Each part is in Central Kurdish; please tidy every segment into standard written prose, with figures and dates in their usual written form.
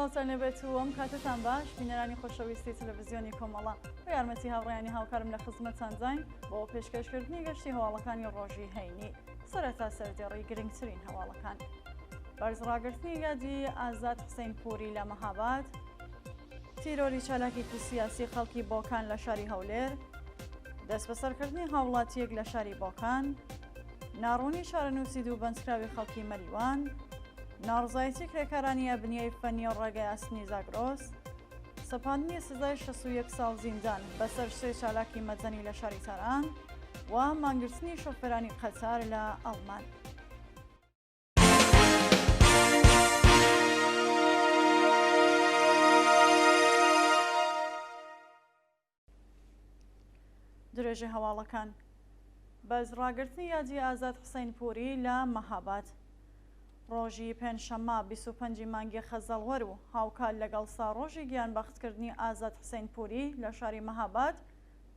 چاوتەنێ بێت و ئەم کاتتان باش بینەرانی خۆشەویستی تەلەڤیزیۆنی کۆمەڵە و یارمەتی هاوڕێیانی هاوکارم لە خزمەتتان داین بۆ پێشکەشکردنی گەشتی هەواڵەکانی ڕۆژی هەینی سەرەتا سەردێڕی گرنگترین هەواڵەکان. بەرزڕاگرتنی یادی ئازاد حسەین پووری لە مەهاباد، تیرۆری چالاکێکی سیاسی خەڵکی بۆکان لە شاری هەولێر، دەست بەسەرکردنی هاوڵاتیەک لە شاری بۆکان، ناڕوونی شارەنووسی دوو بەنجکراوی خەڵکی مەریوان، ناڕزایەتی کرێکارانی ئەبنیەی فەنی و ڕێگای ئاسنی زاگرۆس، سەپاندنی سزای 61 ساڵ زیندان بەسەر شتێ چالاکی مەدەنی لە شاری تەران و مانگرتنی شۆفێرانی قەتار لە ئەڵمان. درێژە هەواڵەکان. بەرزڕاگرتنی یادی ئازاد حسەین پووری لە مەهاباد. ڕۆژی پێنجشەممە 25 مانگی خەزەڵوەر و هاوکات لەگەڵ ساڕۆژی گیانبەختکردنی ئازاد حسەین پووری لە شاری مەهاباد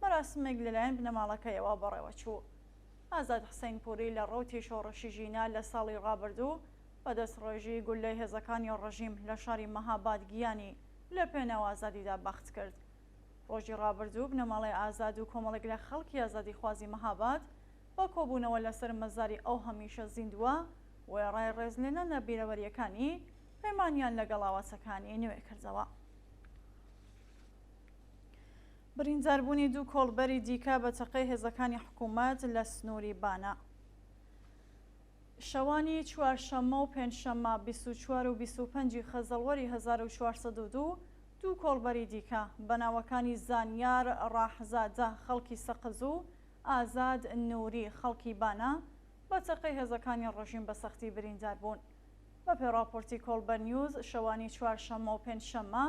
مەراسمێک لەلایەن بنەماڵەکەیەوە بەڕێوەچوو. ئازاد حسەین پووری لە ڕەوتی شۆڕشی ژینا لە ساڵی ڕابردوو بەدەستڕێژی گولەی هێزەکانی ڕەژیم لە شاری مەهاباد گیانی لە پێناو ئازادیدا بەخت کرد. ڕۆژی ڕابردوو بنەماڵەی ئازاد و کۆمەڵێک لە خەڵکی ئازادی خوازی مەهاباد بە کۆبوونەوە لەسەر مەزاری ئەو هەمیشە زیندووە وێڕای ڕێزلێنە بیرەوەریەکانی پەیمانیان لەگەڵ ئاواسەکانی نوێ کردەوە. برینداربوونی دوو کۆڵبەری دیکە بە تەقەی هێزەکانی حکوومەت لە سنووری بانە. شەوانی چوارشەممە و پێنجشەممە 24 و 25 خەزەڵوەری 1402 دوو کۆڵبەری دیکە بە ناوەکانی زانیار ڕاحزادە خەڵکی سەقز و ئازاد نووری خەڵکی بانە بە تەقەی هێزەکانی ڕژیم بە سەختی بریندار بوون. بە پێڕاپۆرتی کۆڵبەر نیوز شەوانی چوارشەممە و پێنجشەممە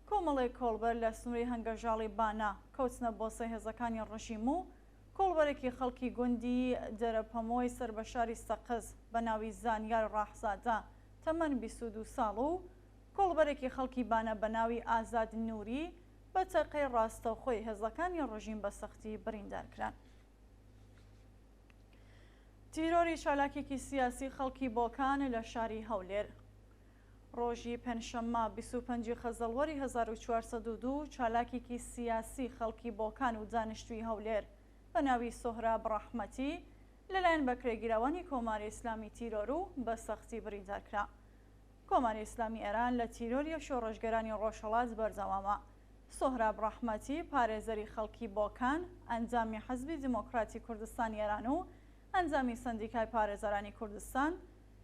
کۆمەڵێک کۆڵبەر لە سنووری هەنگەژاڵی بانە کەوتنە بۆ سێ هێزەکانی ڕژیم و کۆڵبەرێکی خەڵکی گوندی دەرەپەمۆی سەر بە شاری سەقز بە ناوی زانیار ڕاحزادە تەمەن 22 ساڵ و کۆڵبەرێکی خەڵکی بانە بە ناوی ئازاد نووری بە تەقەی ڕاستەوخۆی هێزەکانی ڕژیم بە سەختی بریندارکران. تیرۆری چالاکێکی سیاسی خەڵکی بۆکان لە شاری هەولێر. ڕۆژی پێنجشەممە 25 خەزەڵوەری 1402 چالاکێکی سیاسی خەڵکی بۆکان و دانیشتووی هەولێر بە ناوی سۆهراب ڕەحمەتی لەلایەن بەکرێگیراوانی کۆماری ئیسلامی تیرۆر و بە سەختی بریندارکرا. کۆماری ئیسلامی ئێران لە تیرۆری و شۆڕەشگەرانی ڕۆژهەڵات بەردەوامە. سۆهراب ڕەحمەتی پارێزەری خەڵکی بۆکان، ئەنجامی حەزبی دیمۆکراتی کوردستان ئێران و ئەنجامی سندیکای پارێزەرانی کوردستان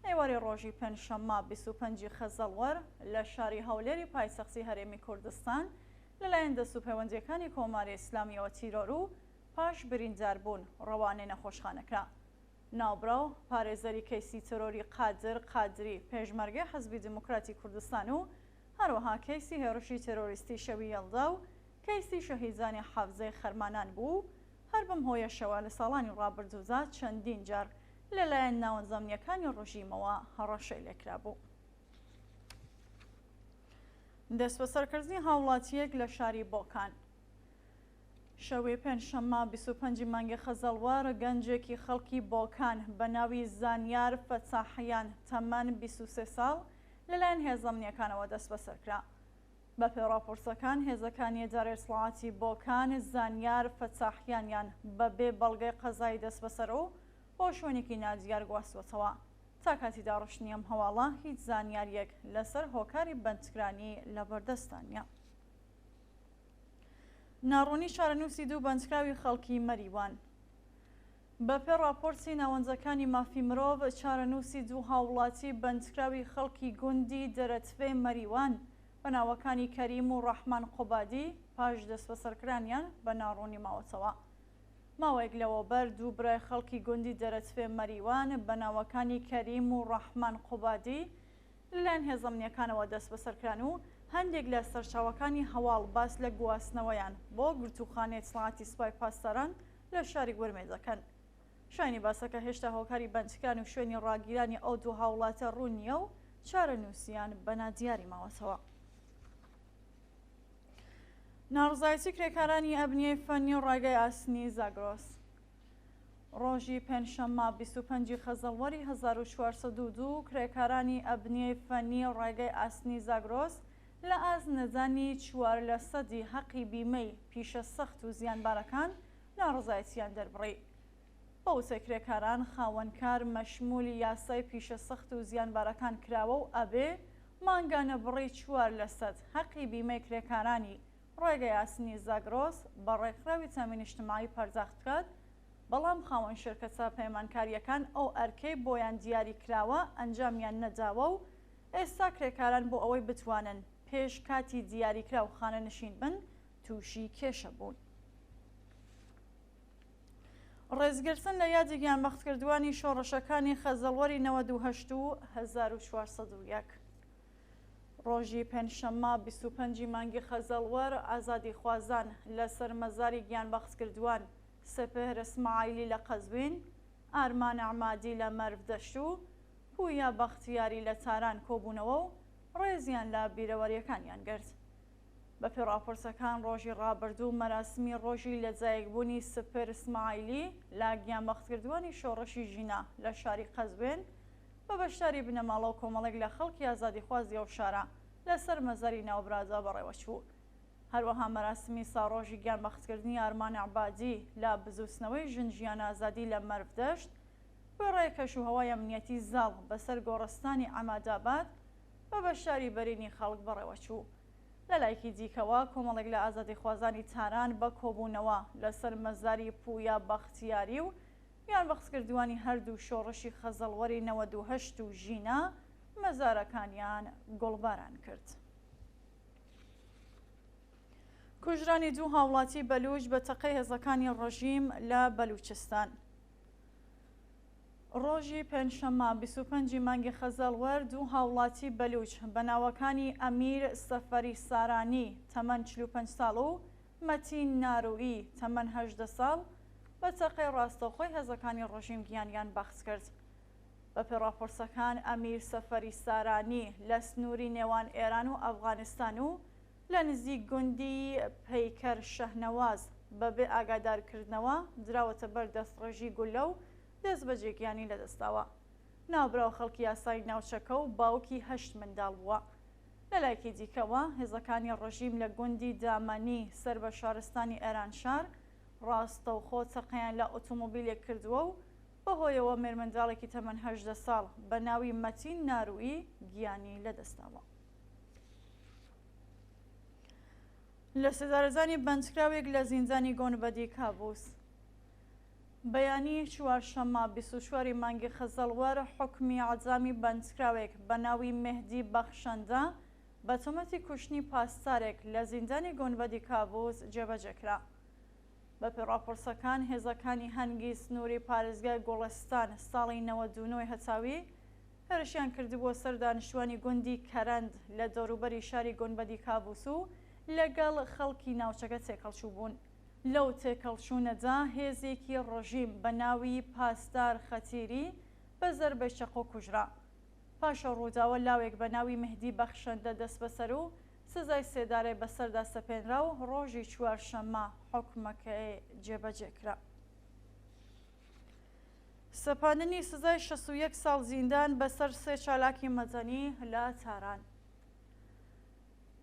ئێوارەی ڕۆژی پێنجشەممە 25 خەزەڵوەر لە شاری هەولێری پایتەختی هەرێمی کوردستان لەلایەن دەست و پەیوەندیەکانی کۆماری ئیسلامیەوە تیرۆر و پاش برینداربوون ڕەوانەی نەخۆشخانەکرا. ناوبراو پارێزەری کەیسی ترۆری قادر قادری پێشمەرگەی حەزبی دیموکراتی کوردستان و هەروەها کەیسی هێرشی تێرۆریستی شەوی یەڵدا و کەیسی شەهیدانی حافزەی خەرمانان بوو هەر بەم هۆیەشەوە لە ساڵانی ڕابردوودا چەندین جار لەلایەن ناوەنجەمیەکانی ڕژیمەوە هەڕەشەی لێکرا بوو. دەست بەسەرکردنی هاوڵاتیەک لە شاری بۆکان. شەوی پێنجشەممە 25 مانگی خەزەڵوەر گەنجێکی خەڵکی بۆکان بە ناوی زانیار فەتاحیان تەمەن 23 ساڵ لەلایەن هێزەمنیەکانەوە دەست بەسەرکرا. بە پێڕاپۆرسەکان هێزەکانی ئیدارەی دەسەڵاتی بۆکان زانیار فەتاحیانیان بەبێ بەڵگەی قەزای دەست بەسەر و بۆ شوێنێکی نادیار گواستوەتەوە. تا کاتی داڕشتنی ئەم هەواڵە هیچ زانیاریەک لەسەر هۆکاری بەندکرانی لە بەردەستانە. ناڕوونی شارەنووسی دوو بەنجکراوی خەڵکی مەریوان. بە پێ راپۆرتی ناوەنجەکانی مافی مرۆڤ چارەنووسی دوو هاوڵاتی بەندکراوی خەڵکی گوندی دەرەتفێ مەریوان بە ناوەکانی کەریم و ڕەحمان قوبادی پاش دەست بەسەرکرانیان بە ناڕوونی ماوەتەوە. ماوەیەک لەوەبەر دوو برای خەڵکی گوندی دەرەتفێ مەریوان بە ناوەکانی کەریم و ڕەحمان قوبادی لەلایەن هێزەمنیەکانەوە دەست بەسەرکران و هەندێک لە سەرچاوەکانی هەواڵ باس لە گواستنەوەیان بۆ گرتوخانەی دەسەڵاتی سوپای پاسداران لە شاری گورمێ دەکەن. شایانی باسەکە هێشتا هۆکاری بەندکران و شوێنی ڕاگیرانی ئەو دوو هاوڵاتە ڕوون نییە و چارەنووسیان بە نادیاری ماوەتەوە. ناڕزایەتی کرێکارانی ئەبنیەی فەنی و ڕێگای ئاسنی زاگرۆس. ڕۆژی پێنجشەممە 25 خەزەڵوەری 1402 کرێکارانی ئەبنیەی فەنی و ڕێگای ئاسنی زاگرۆس لە ئازنەدانی 4% حەقی بیمەی پیشە سەخت و زیانبارەکان ناڕزایەتیان دەربڕی. بەو سەکرێکاران خاوەنکار مەشمولی یاسای پیشە سەخت و زیانبارەکان کراوە و ئەبێ مانگانە بڕی 4% حەقی بیمەی کرێکارانی ڕێگە یاسنی زاگرۆس بە ڕێکخراوی تەمین نیشتیماعی پەرداخت بکات، بەڵام خاوەن شرکەتە پەیمانکاریەکان ئەو ئەرکەی بۆیان دیاری کراوە ئەنجامیان نەداوە و ئێستا کرێکاران بۆ ئەوەی بتوانن پێش کاتی دیاریکراو خانە نشین بن تووشی کێشە بوون. ڕێزگرتن لە یادی گیانبەختکردوانی شۆڕەشەکانی خەزەڵوەری 98 و 1401. ڕۆژی پێنجشەممە 25 مانگی خەزەڵوەر ئازادی خوازان لە سەرمەزاری گیانبەختکردوان سپهر ئیسماعیلی لە قەزوین، ئارمان ئەحمادی لە مەرڤدەشت و پویا بەختیاری لە تاران کۆبوونەوە و ڕێزیان لە بیرەوەریەکانیان گرت. بەپێ راپۆرسەکان ڕۆژی ڕابردوو مەراسمی ڕۆژی لەجایەکبوونی سپهر ئیسماعیلی لە گیانبەختکردوانی شۆڕەشی ژینا لە شاری قەزوین بە بەشداری بنەماڵە و کۆمەڵێک لە خەڵکی ئازادیخوازی ئەو شارە لەسەر مەزەری ناوبرادا بەڕێوەچوو. هەروەها مەراسمی ساڕۆژی گیانبەختکردنی ئارمان ئەحمادی لە بزوسنەوەی ژن ئازادی لە مەرڤدەشت بە ڕێی کەشوهەوای ئەمنیەتی زاڵ بەسەر گۆڕستانی ئەحمەداباد بە بەشداری بەرینی خەڵک بەڕێوەچوو. لە لایەکی دیکەوە کۆمەڵێک لە ئازادیخوازانی تاران بە کۆبوونەوە لەسەر مەزاری پویا بەختیاری و گیانبەختکردوانی هەردوو شۆڕەشی خەزەڵوەری 98 و ژینا مەزارەکانیان گۆڵباران کرد. کوژرانی دوو هاوڵاتی بەلوچ بە تەقەی هێزەکانی ڕەژیم لە بەلوچستان. ڕۆژی پێنجشەممە 25 مانگی خەزەڵوەر دوو هاوڵاتی بەلوچ بە ناوەکانی ئەمیر سەفەری سارانی تەمەن 45 ساڵ و مەتین ناروئی تەمەن 18 ساڵ بە تەقەی ڕاستەوخۆی هێزەکانی ڕەژیم گیانیان بەخت کرد. بەپێ راپۆرسەکان ئەمیر سەفەری سارانی لە سنووری نێوان ئێران و ئەفغانستان و لە نزیک گوندی پەیکەر شەهنەواز بەبێ ئاگادارکردنەوە دراوەتە بەر دەستڕێژی گولە و دەست بە جێگیانی لەدەستاوە. ناوبراو خەڵکی یاسای ناوچەکە و باوکی 8 منداڵ بووە. لە لایەکی دیکەوە هێزەکانی ڕەژیم لە گوندی دامەنی سەر بە شارستانی ئێرانشار ڕاستەوخۆ تەقەیان لە ئۆتۆمۆبیلێک کردووە و بەهۆیەوە مێرمەنداڵێکی تەمەن 18 ساڵ بە ناوی مەتین ناروئی گیانی لەدەستاوە. لە سێدارەزانی بەندکراوێک لە زیندانی گۆنبەدی کابوس. بەیانی چوارشەممە 24 مانگی خەزەڵوەر حکمی عەجامی بەندکراوێک بە ناوی مێهدی بەخشەندە بە تۆمەتی کوشتنی پاسدارێک لە زیندانی گۆنبەدی کابوس جێبەجێکرا. بەپێ راپۆرسەکان هێزەکانی هەنگی سنووری پارێزگای گۆڵستان ساڵی 99 هەتاوی هێرشیان کردبووە سەر دانیشتوانی گوندی کەرەند لە دەوروبەری شاری گۆنبەدی کابوس و لەگەڵ خەڵکی ناوچەکە تێکەڵچوو بوون. لەو تێکەڵچوونەدا هێزێکی ڕەژیم بە ناوی پاسدار خەتیری بە زەربەی چەقۆ کوژرا. پاشە ڕووداوە لاوێک بە ناوی مێهدی بەخشەندە دەست بەسەر و سزای سێدارەی بەسەردا سەپێنرا و ڕۆژی چوارشەممە حکومەکەی جێبەجێکرا. سەپاندنی سزای 61 ساڵ زیندان بەسەر سێ چالاکی مەدەنی لە تاران.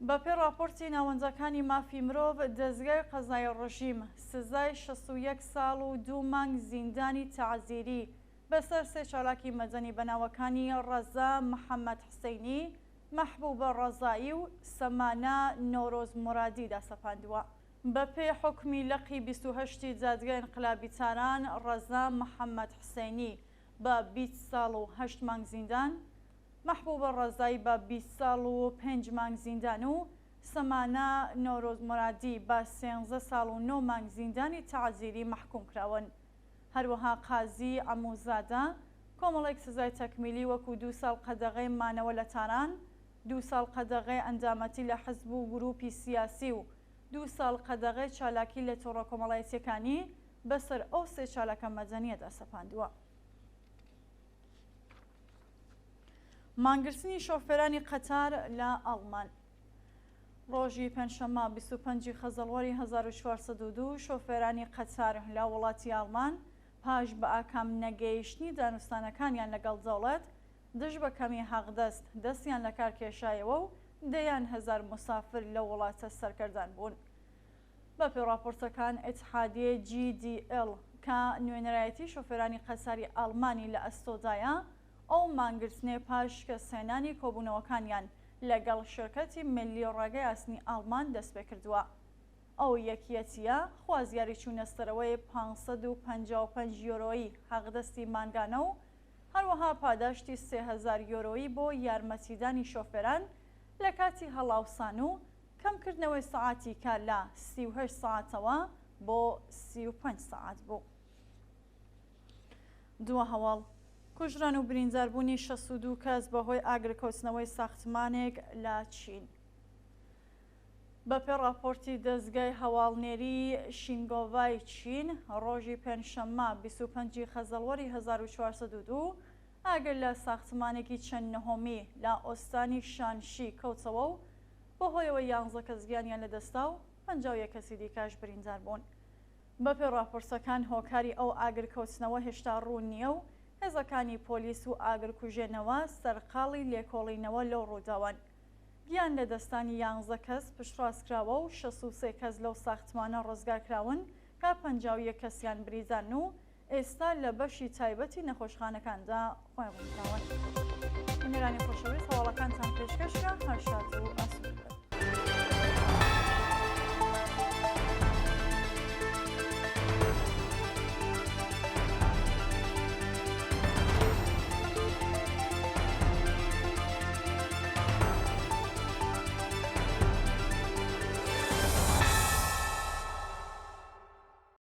بەپێ راپۆرتی ناوەندەکانی مافی مرۆڤ دەزگای قەزای ڕەژیم سزای 61 ساڵ و 2 مانگ زیندانی تەعزیری بەسەر سێ چالاکی مەدەنی بەناوەکانی ڕەزا محەممەد حسەینی، مەحبوبە ڕەزایی و سەمانە نۆرۆز مورادیدا سەپاندووە. بەپێ حکمی لەقی 28 دادگای انقلابی تاران ڕەزا محەممەد حسەینی بە 20 ساڵ و 8 مانگ زیندان، مەحبوبە ڕەزایی بە 20 ساڵ و 5 مانگ زیندان و سەمانە نۆرۆز مورادی بە 13 ساڵ و 9 مانگ زیندانی تەعزیری مەحکوم کراون. هەروەها قازی ئەموزادە کۆمەڵێک سزای تەکمیلی وەکو 2 ساڵ قەدەغەی مانەوە لە تاران، 2 ساڵ قەدەغەی ئەندامەتی لە حزب و گروپی سیاسی و 2 ساڵ قەدەغەی چالاکی لە تۆڕە کۆمەڵایەتیەکانی بەسەر ئەو سێ چالاکە مەدەنیەدا سەپاندووە. مانگرتنی شۆفێرانی قەتار لە ئەڵمان. ڕۆژی پێنجشەممە 25 خەزەڵوەری 1402 شۆفێرانی قەتار لە وڵاتی ئەڵمان پاش بە ئاکام نەگەیشتنی دانوستانەکانیان لەگەڵ دەوڵەت دژ بە کەمی حەقدەست دەستیان لە کار کێشایەوە و دەیان هەزار مسافر لە وڵاتە سەرکەردان بوون. بەپێی راپۆرتەکان ئەتحادیە GDL کە نوێنەرایەتی شۆفێرانی قەساری ئەڵمانی لە ئەستۆدایە ئەو مانگرتنێ پاش کە سێنانی کۆبوونەوەکانیان لەگەڵ شرکەتی ملی ڕێگەی ئاسنی ئەڵمان دەست پێ کردووە. ئەو یەکیەتیە خوازیاری چوونەستەرەوەی 555 یۆرۆیی حەقدەستی مانگانە و هەروەها پاداشتی 3000 یۆرۆیی بۆ یارمەتیدانی شۆفێران لە کاتی هەڵاوسان و کەمکردنەوەی سەعاتی کار لە 38 ساعتەوە بۆ 35 ساعت بوو. دووە هەواڵ کوژران و برینداربوونی 62 کەس بەهۆی ئاگرکەوتنەوەی ساختمانێک لە چین. بەپێی راپۆرتی دەستگای هەواڵنێری شینگۆڤای چین ڕۆژی پێنجشەممە 25 خەزەڵوەری 1402 ئاگر لە ساختمانێکی چەند نەهۆمی لە ئۆستانی شانشی کەوتەوە و بەهۆیەوە 11 کەس گیانیان لەدەستا و 51 کەسی دیکەش بریندار بوون. بەپێی راپۆرتەکان هۆکاری ئەو ئاگرکەوتنەوە هێشتا ڕوون نییە و هێزەکانی پۆلیس و ئاگرکوژێنەوە سەرقاڵی لێکۆڵینەوە لەو ڕووداوان. گیان لە دەستانی 11 کەس پشتڕاستکراوە و 63 کەس لەو ساختمانە ڕزگارکراون کە 51 کەسیان بریزان و ئێستا لە بەشی تایبەتی نەخۆشخانەکاندا خۆیان بکراون. نێرانی خۆشەویست هەواڵەکانتان پێشکەشکە هەر شاد و ئاسوودە.